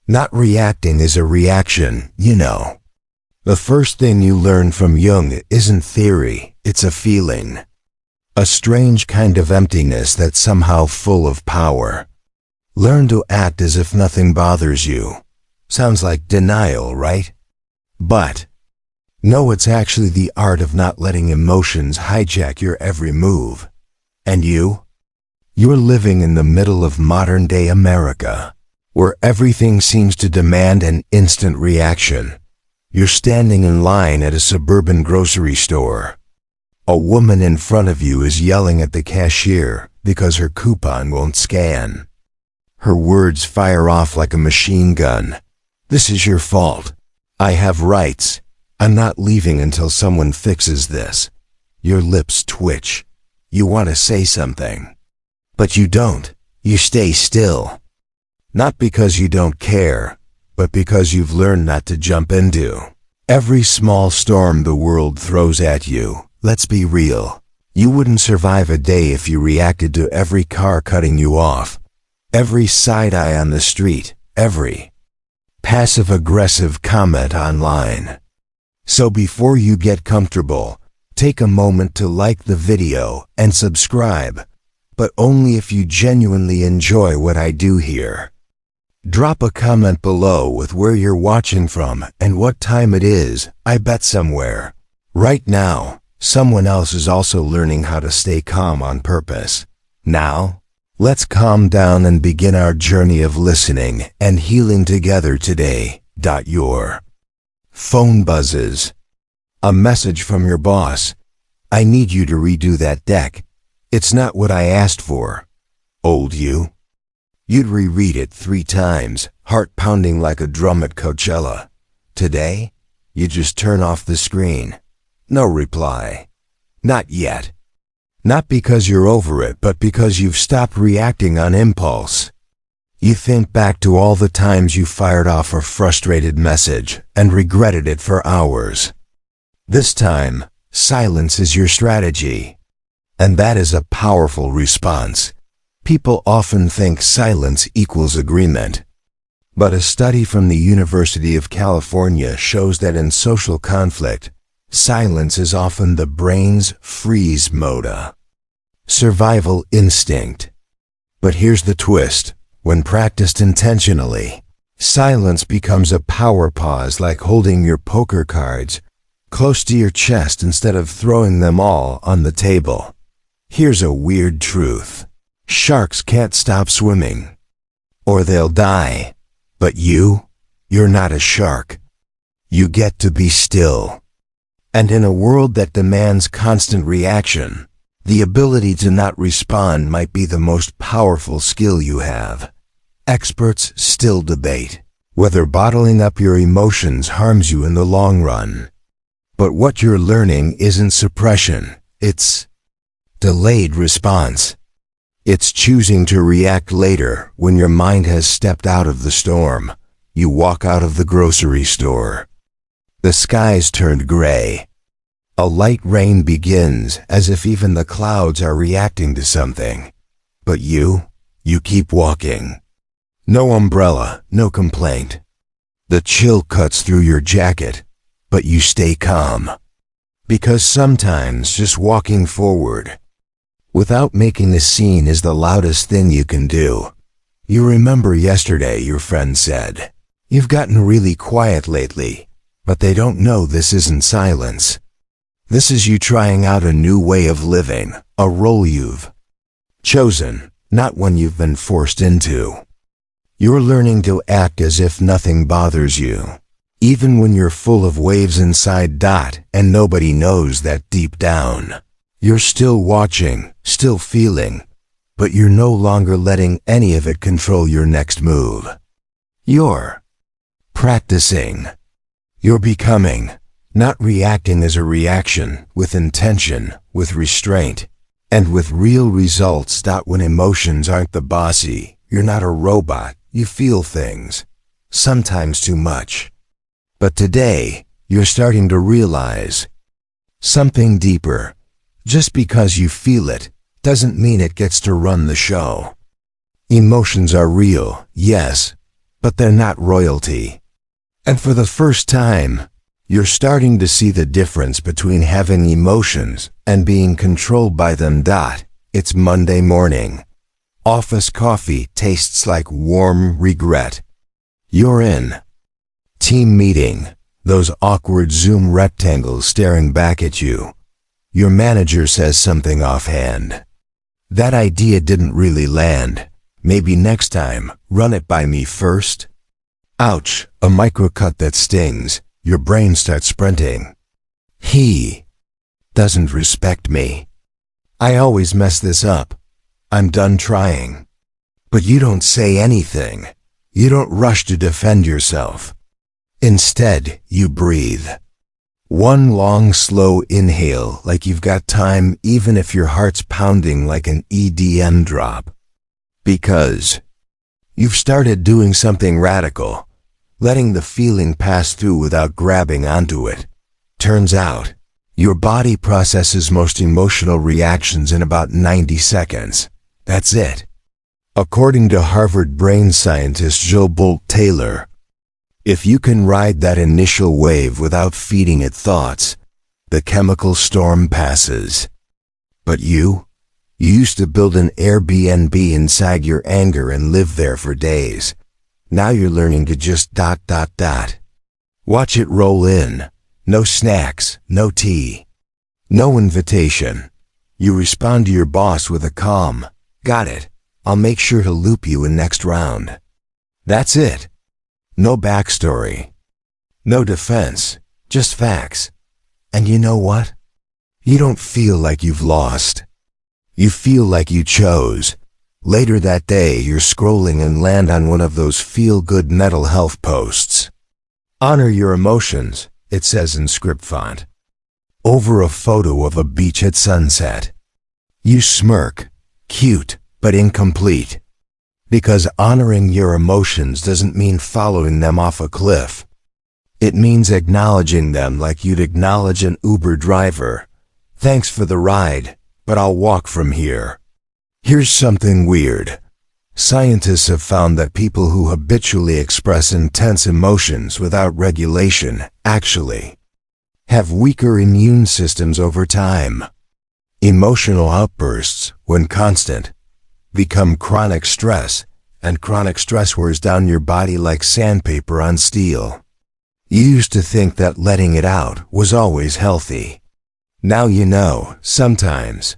Not reacting is a reaction, you know. The first thing you learn from Jung isn't theory, it's a feeling. A strange kind of emptiness that's somehow full of power. Learn to act as if nothing bothers you. Sounds like denial, right? But no, it's actually the art of not letting emotions hijack your every move. And you're living in the middle of modern-day America, where everything seems to demand an instant reaction. You're standing in line at a suburban grocery store. A woman in front of you is yelling at the cashier because her coupon won't scan. Her words fire off like a machine gun. This is your fault. I have rights. I'm not leaving until someone fixes this. Your lips twitch. You want to say something. But you don't. You stay still. Not because you don't care, but because you've learned not to jump into every small storm the world throws at you. Let's be real. You wouldn't survive a day if you reacted to every car cutting you off, every side eye on the street, every passive-aggressive comment online. So before you get comfortable, take a moment to like the video and subscribe, but only if you genuinely enjoy what I do here. Drop a comment below with where you're watching from and what time it is. I bet somewhere right now, someone else is also learning how to stay calm on purpose. Now, let's calm down and begin our journey of listening and healing together today. Your phone buzzes. A message from your boss. I need you to redo that deck. It's not what I asked for. Old you. You'd reread it 3 times, heart pounding like a drum at Coachella. Today, you just turn off the screen. No reply. Not yet. Not because you're over it, but because you've stopped reacting on impulse. You think back to all the times you fired off a frustrated message and regretted it for hours. This time, silence is your strategy. And that is a powerful response. People often think silence equals agreement. But a study from the University of California shows that in social conflict, silence is often the brain's freeze mode. Survival instinct. But here's the twist. When practiced intentionally, silence becomes a power pause, like holding your poker cards close to your chest instead of throwing them all on the table. Here's a weird truth. Sharks can't stop swimming, or they'll die. But you're not a shark. You get to be still. And in a world that demands constant reaction, the ability to not respond might be the most powerful skill you have. Experts still debate whether bottling up your emotions harms you in the long run. But what you're learning isn't suppression, it's delayed response. It's choosing to react later when your mind has stepped out of the storm. You walk out of the grocery store. The skies turned gray. A light rain begins, as if even the clouds are reacting to something. But you keep walking. No umbrella, no complaint. The chill cuts through your jacket, but you stay calm. Because sometimes just walking forward, without making a scene, is the loudest thing you can do. You remember yesterday your friend said, "You've gotten really quiet lately," but they don't know this isn't silence. This is you trying out a new way of living, a role you've chosen, not one you've been forced into. You're learning to act as if nothing bothers you, even when you're full of waves inside. And nobody knows that deep down, you're still watching, still feeling, but you're no longer letting any of it control your next move. You're practicing. You're becoming. Not reacting as a reaction, with intention, with restraint, and with real results. When emotions aren't the bossy, you're not a robot, you feel things, sometimes too much. But today, you're starting to realize something deeper. Just because you feel it, doesn't mean it gets to run the show. Emotions are real, yes, but they're not royalty. And for the first time, you're starting to see the difference between having emotions and being controlled by them. It's Monday morning. Office coffee tastes like warm regret. You're in. Team meeting. Those awkward Zoom rectangles staring back at you. Your manager says something offhand. That idea didn't really land. Maybe next time, run it by me first. Ouch, a microcut that stings. Your brain starts sprinting. He doesn't respect me. I always mess this up. I'm done trying. But you don't say anything. You don't rush to defend yourself. Instead, you breathe. One long, slow inhale like you've got time even if your heart's pounding like an EDM drop. Because you've started doing something radical. Letting the feeling pass through without grabbing onto it. Turns out, your body processes most emotional reactions in about 90 seconds. That's it. According to Harvard brain scientist Joe Bolt-Taylor, if you can ride that initial wave without feeding it thoughts, the chemical storm passes. But you used to build an Airbnb inside your anger and live there for days. Now you're learning to just ... Watch it roll in. No snacks, no tea. No invitation. You respond to your boss with a calm, "Got it. I'll make sure to loop you in next round." That's it. No backstory. No defense. Just facts. And you know what? You don't feel like you've lost. You feel like you chose. Later that day, you're scrolling and land on one of those feel-good mental health posts. Honor your emotions, it says in script font. Over a photo of a beach at sunset. You smirk. Cute, but incomplete. Because honoring your emotions doesn't mean following them off a cliff. It means acknowledging them like you'd acknowledge an Uber driver. Thanks for the ride, but I'll walk from here. Here's something weird. Scientists have found that people who habitually express intense emotions without regulation actually have weaker immune systems over time. Emotional outbursts, when constant, become chronic stress, and chronic stress wears down your body like sandpaper on steel. You used to think that letting it out was always healthy. Now you know, sometimes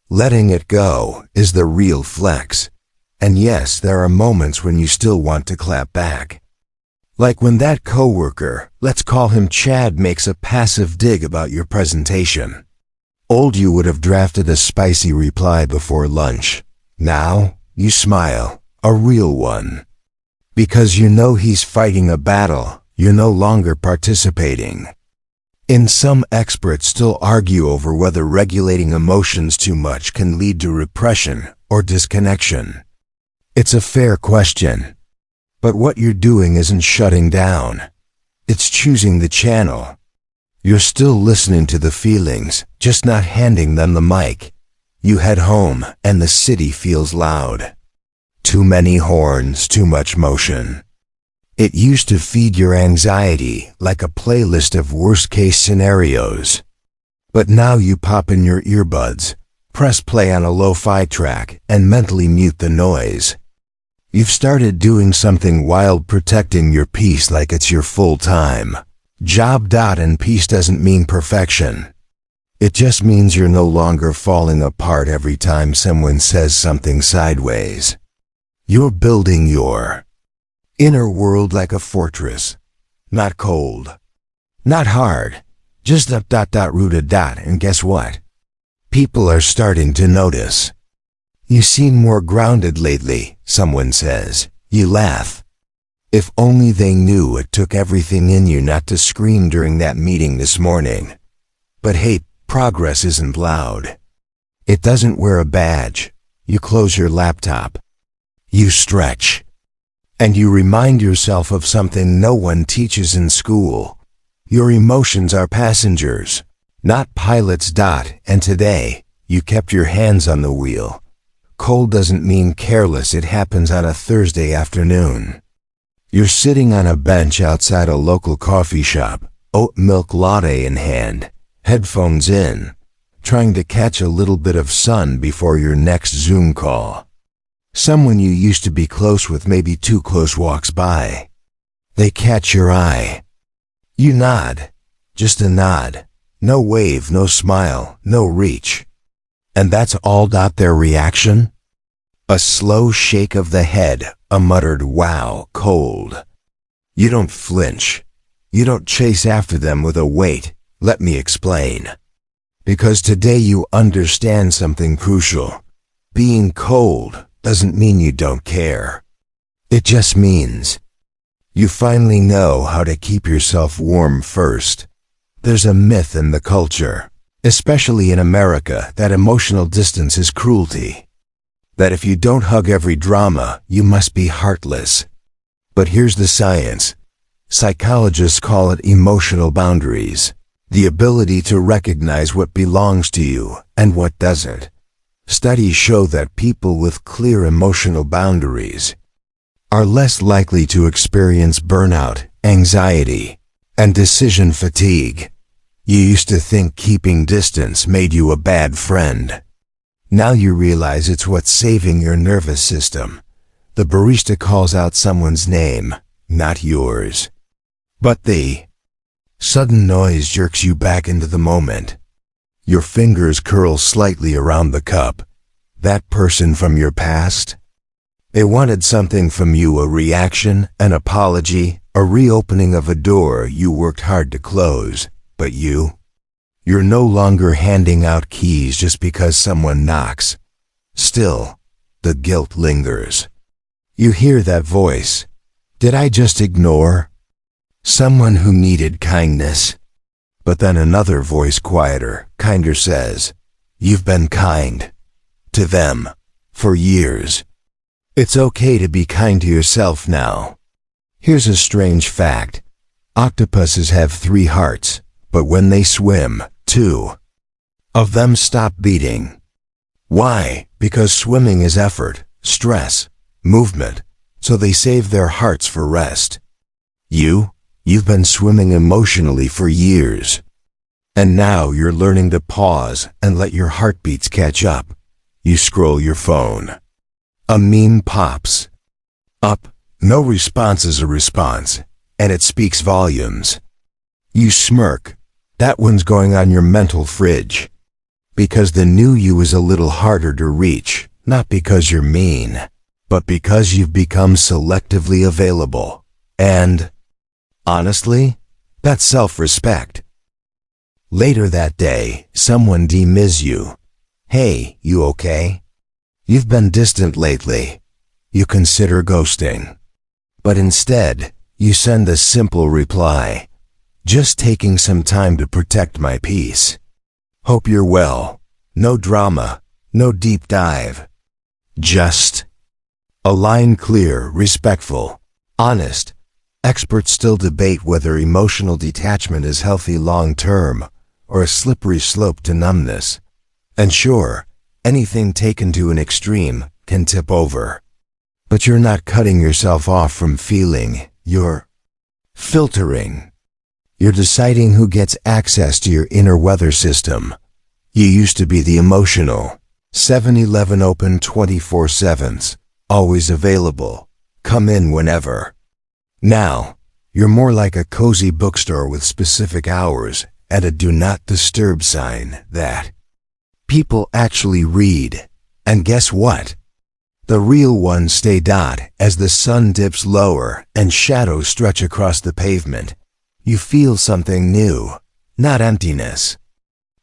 letting it go is the real flex. And yes, there are moments when you still want to clap back. Like when that coworker, let's call him Chad, makes a passive dig about your presentation. Old you would have drafted a spicy reply before lunch. Now, you smile, a real one. Because you know he's fighting a battle, you're no longer participating. Some experts still argue over whether regulating emotions too much can lead to repression or disconnection. It's a fair question. But what you're doing isn't shutting down. It's choosing the channel. You're still listening to the feelings, just not handing them the mic. You head home, and the city feels loud. Too many horns, too much motion. It used to feed your anxiety like a playlist of worst-case scenarios. But now you pop in your earbuds, press play on a lo-fi track, and mentally mute the noise. You've started doing something wild, protecting your peace like it's your full-time job. And peace doesn't mean perfection. It just means you're no longer falling apart every time someone says something sideways. You're building your inner world like a fortress. Not cold. Not hard. Just rooted. And guess what? People are starting to notice. You seem more grounded lately, someone says. You laugh. If only they knew it took everything in you not to scream during that meeting this morning. But hey, progress isn't loud. It doesn't wear a badge. You close your laptop. You stretch. And you remind yourself of something no one teaches in school. Your emotions are passengers, not pilots. And today, you kept your hands on the wheel. Cold doesn't mean careless. It happens on a Thursday afternoon. You're sitting on a bench outside a local coffee shop, oat milk latte in hand, headphones in, trying to catch a little bit of sun before your next Zoom call. Someone you used to be close with, maybe too close, walks by. They catch your eye. You nod. Just a nod. No wave, no smile, no reach. And that's all. Their reaction? A slow shake of the head, a muttered wow, cold. You don't flinch. You don't chase after them with a wait, let me explain. Because today you understand something crucial. Being cold doesn't mean you don't care. It just means you finally know how to keep yourself warm first. There's a myth in the culture, especially in America, that emotional distance is cruelty. That if you don't hug every drama, you must be heartless. But here's the science. Psychologists call it emotional boundaries, the ability to recognize what belongs to you and what doesn't. Studies show that people with clear emotional boundaries are less likely to experience burnout, anxiety, and decision fatigue. You used to think keeping distance made you a bad friend. Now you realize it's what's saving your nervous system. The barista calls out someone's name, not yours. But the sudden noise jerks you back into the moment. Your fingers curl slightly around the cup. That person from your past? They wanted something from you, a reaction, an apology, a reopening of a door you worked hard to close. But you're no longer handing out keys just because someone knocks. Still, the guilt lingers. You hear that voice. Did I just ignore someone who needed kindness? But then another voice, quieter, kinder, says, you've been kind to them for years. It's okay to be kind to yourself now. Here's a strange fact. Octopuses have 3 hearts, but when they swim, 2 of them stop beating. Why? Because swimming is effort, stress, movement, so they save their hearts for rest. You've been swimming emotionally for years. And now you're learning to pause and let your heartbeats catch up. You scroll your phone. A meme pops up. No response is a response, and it speaks volumes. You smirk. That one's going on your mental fridge. Because the new you is a little harder to reach, not because you're mean, but because you've become selectively available. And honestly, that's self-respect. Later that day, someone DMs you. Hey, you okay? You've been distant lately. You consider ghosting. But instead, you send a simple reply. Just taking some time to protect my peace. Hope you're well. No drama, no deep dive. Just a line, clear, respectful, honest. Experts still debate whether emotional detachment is healthy long-term or a slippery slope to numbness. And sure, anything taken to an extreme can tip over. But you're not cutting yourself off from feeling, you're filtering. You're deciding who gets access to your inner weather system. You used to be the emotional, 7-Eleven open 24/7, always available, come in whenever. Now, you're more like a cozy bookstore with specific hours and a do not disturb sign that people actually read. And guess what? The real ones stay. As the sun dips lower and shadows stretch across the pavement, you feel something new, not emptiness,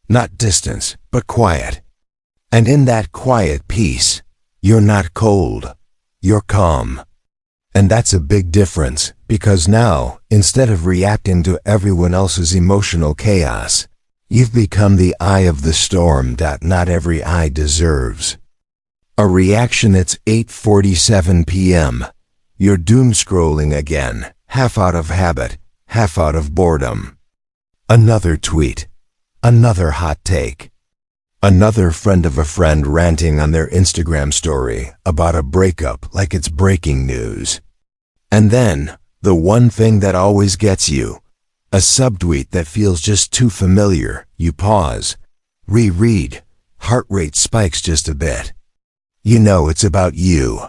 not distance, but quiet. And in that quiet peace, you're not cold, you're calm. And that's a big difference, because now, instead of reacting to everyone else's emotional chaos, you've become the eye of the storm that not every eye deserves. A reaction. It's 8:47 p.m. You're doom scrolling again, half out of habit, half out of boredom. Another tweet. Another hot take. Another friend of a friend ranting on their Instagram story about a breakup like it's breaking news. And then, The one thing that always gets you. A subtweet that feels just too familiar. You pause. Reread. Heart rate spikes just a bit. You know it's about you.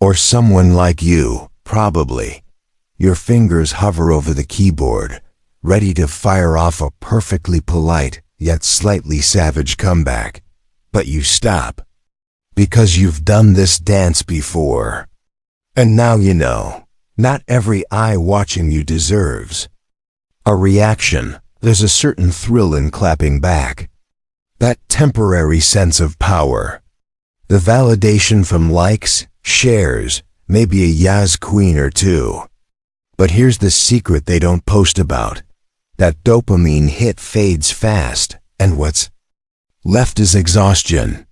Or someone like you, probably. Your fingers hover over the keyboard, ready to fire off a perfectly polite, yet slightly savage comeback. But you stop. Because you've done this dance before. And now you know, not every eye watching you deserves a reaction. There's a certain thrill in clapping back. That temporary sense of power. The validation from likes, shares, maybe a Yaz queen or two. But here's the secret they don't post about. That dopamine hit fades fast, and what's left is exhaustion.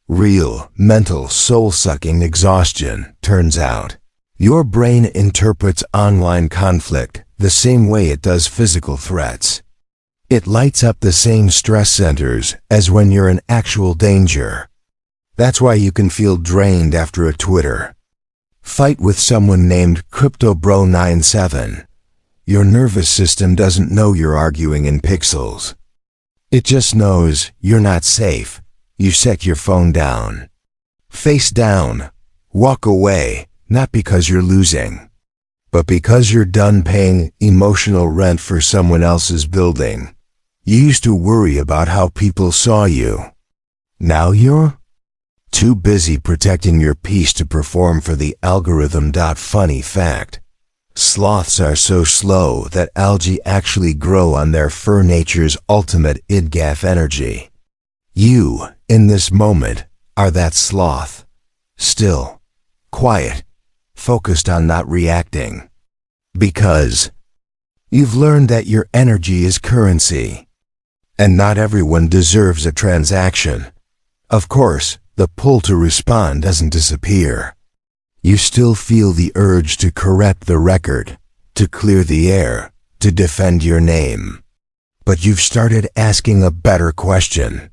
Real, mental, soul-sucking exhaustion, turns out. Your brain interprets online conflict the same way it does physical threats. It lights up the same stress centers as when you're in actual danger. That's why you can feel drained after a Twitter fight with someone named CryptoBro97. Your nervous system doesn't know you're arguing in pixels. It just knows you're not safe. You set your phone down. Face down. Walk away, not because you're losing, but because you're done paying emotional rent for someone else's building. You used to worry about how people saw you. Now you're too busy protecting your peace to perform for the algorithm. Funny fact. Sloths are so slow that algae actually grow on their fur, nature's ultimate IDGAF energy. You, in this moment, are that sloth. Still, quiet, focused on not reacting. Because you've learned that your energy is currency. And not everyone deserves a transaction. Of course, the pull to respond doesn't disappear. You still feel the urge to correct the record, to clear the air, to defend your name. But you've started asking a better question.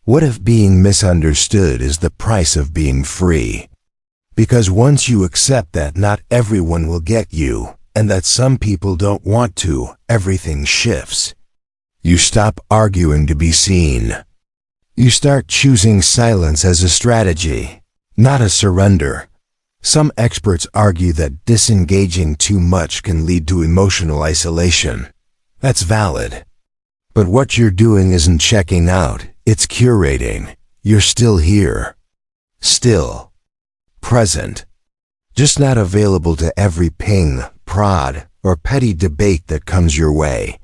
What if being misunderstood is the price of being free? Because once you accept that not everyone will get you, and that some people don't want to, everything shifts. You stop arguing to be seen. You start choosing silence as a strategy, not a surrender. Some experts argue that disengaging too much can lead to emotional isolation. That's valid. But what you're doing isn't checking out, it's curating. You're still here. Still. Present. Just not available to every ping, prod, or petty debate that comes your way.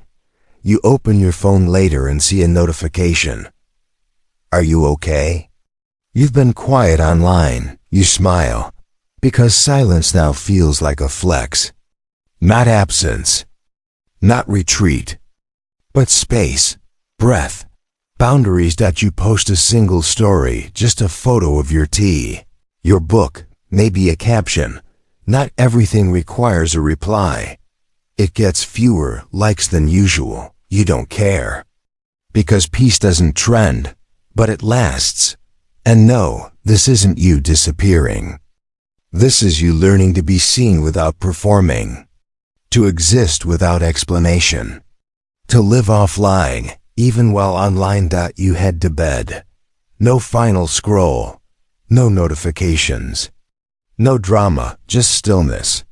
You open your phone later and see a notification. Are you okay? You've been quiet online. You smile. Because silence now feels like a flex. Not absence. Not retreat. But space. Breath. Boundaries. You post a single story, just a photo of your tea. Your book, maybe a caption. Not everything requires a reply. It gets fewer likes than usual. You don't care. Because peace doesn't trend, but it lasts. And no, this isn't you disappearing. This is you learning to be seen without performing. To exist without explanation. To live offline, even while online. You head to bed. No final scroll. No notifications. No drama, just stillness.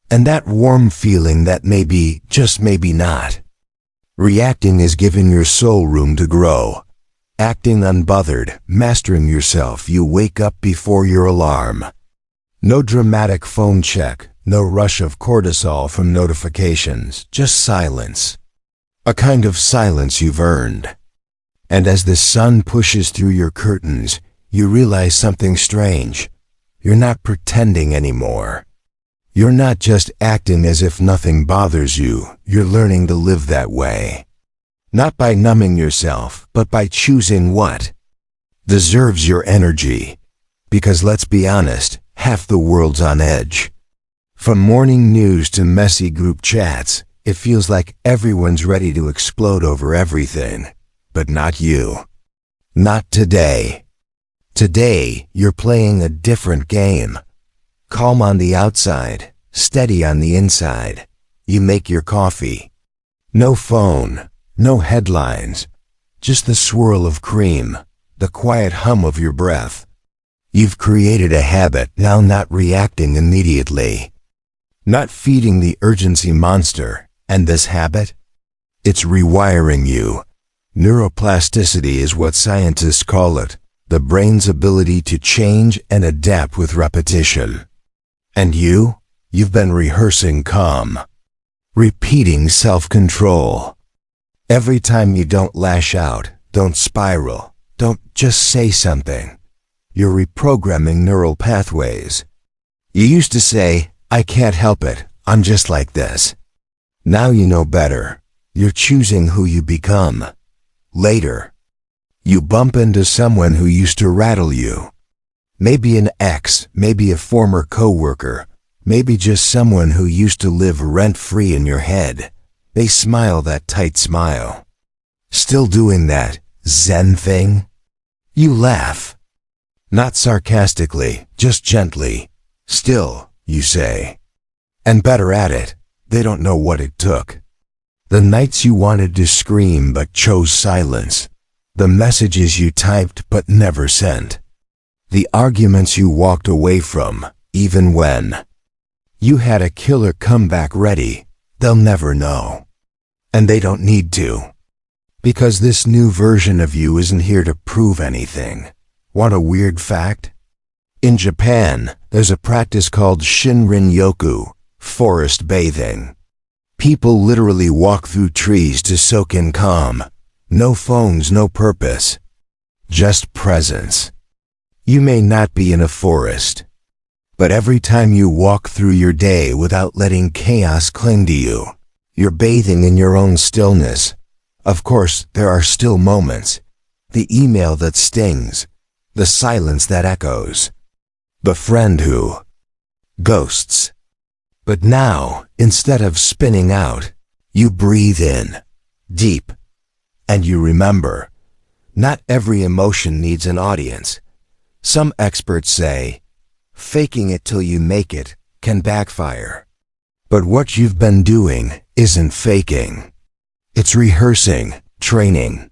And that warm feeling that maybe, just maybe not. Reacting is giving your soul room to grow. Acting unbothered, mastering yourself. You wake up before your alarm. No dramatic phone check, no rush of cortisol from notifications, just silence. A kind of silence you've earned. And as the sun pushes through your curtains, you realize something strange. You're not pretending anymore. You're not just acting as if nothing bothers you. You're learning to live that way. Not by numbing yourself, but by choosing what deserves your energy. Because let's be honest, half the world's on edge. From morning news to messy group chats, it feels like everyone's ready to explode over everything. But not you. Not today. Today, you're playing a different game. Calm on the outside, steady on the inside. You make your coffee. No phone, no headlines, just the swirl of cream, the quiet hum of your breath. You've created a habit now, not reacting immediately, not feeding the urgency monster. And this habit? It's rewiring you. Neuroplasticity is what scientists call it, the brain's ability to change and adapt with repetition. And you've been rehearsing calm, repeating self-control. Every time you don't lash out, don't spiral, don't just say something, you're reprogramming neural pathways. You used to say, "I can't help it, I'm just like this." Now you know better. You're choosing who you become. Later, you bump into someone who used to rattle you. Maybe an ex, maybe a former coworker, maybe just someone who used to live rent-free in your head. They smile that tight smile. Still doing that Zen thing? You laugh. Not sarcastically, just gently. Still, you say. And better at it. They don't know what it took. The nights you wanted to scream but chose silence. The messages you typed but never sent. The arguments you walked away from, even when you had a killer comeback ready. They'll never know. And they don't need to. Because this new version of you isn't here to prove anything. Want a weird fact? In Japan, there's a practice called Shinrin-yoku, forest bathing. People literally walk through trees to soak in calm. No phones, no purpose. Just presence. You may not be in a forest, but every time you walk through your day without letting chaos cling to you, you're bathing in your own stillness. Of course, there are still moments. The email that stings. The silence that echoes. The friend who ghosts. But now, instead of spinning out, you breathe in, deep, and you remember. Not every emotion needs an audience. Some experts say, faking it till you make it can backfire. But what you've been doing isn't faking. It's rehearsing, training,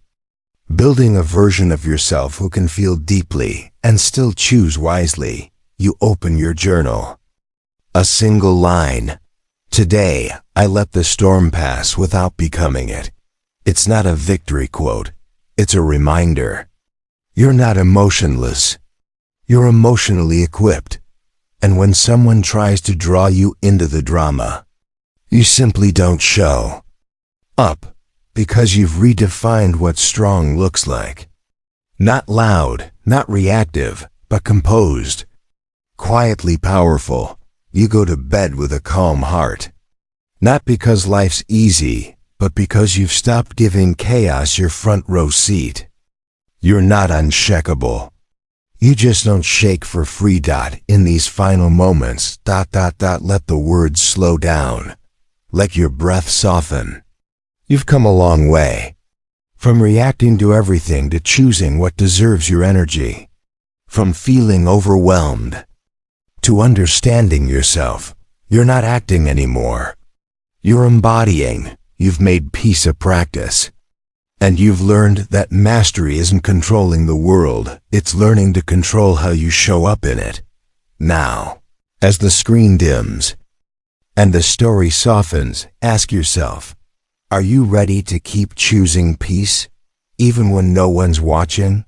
building a version of yourself who can feel deeply and still choose wisely. You open your journal. A single line. Today, I let the storm pass without becoming it. It's not a victory quote. It's a reminder. You're not emotionless. You're emotionally equipped. And when someone tries to draw you into the drama, you simply don't show up because you've redefined what strong looks like. Not loud, not reactive, but composed. Quietly powerful. You go to bed with a calm heart. Not because life's easy, but because you've stopped giving chaos your front row seat. You're not unshakable. You just don't shake for free. In these final moments. Let the words slow down. Let your breath soften. You've come a long way. From reacting to everything to choosing what deserves your energy. From feeling overwhelmed to understanding yourself. You're not acting anymore. You're embodying. You've made peace a practice. And you've learned that mastery isn't controlling the world, it's learning to control how you show up in it. Now, as the screen dims and the story softens, ask yourself, are you ready to keep choosing peace, even when no one's watching?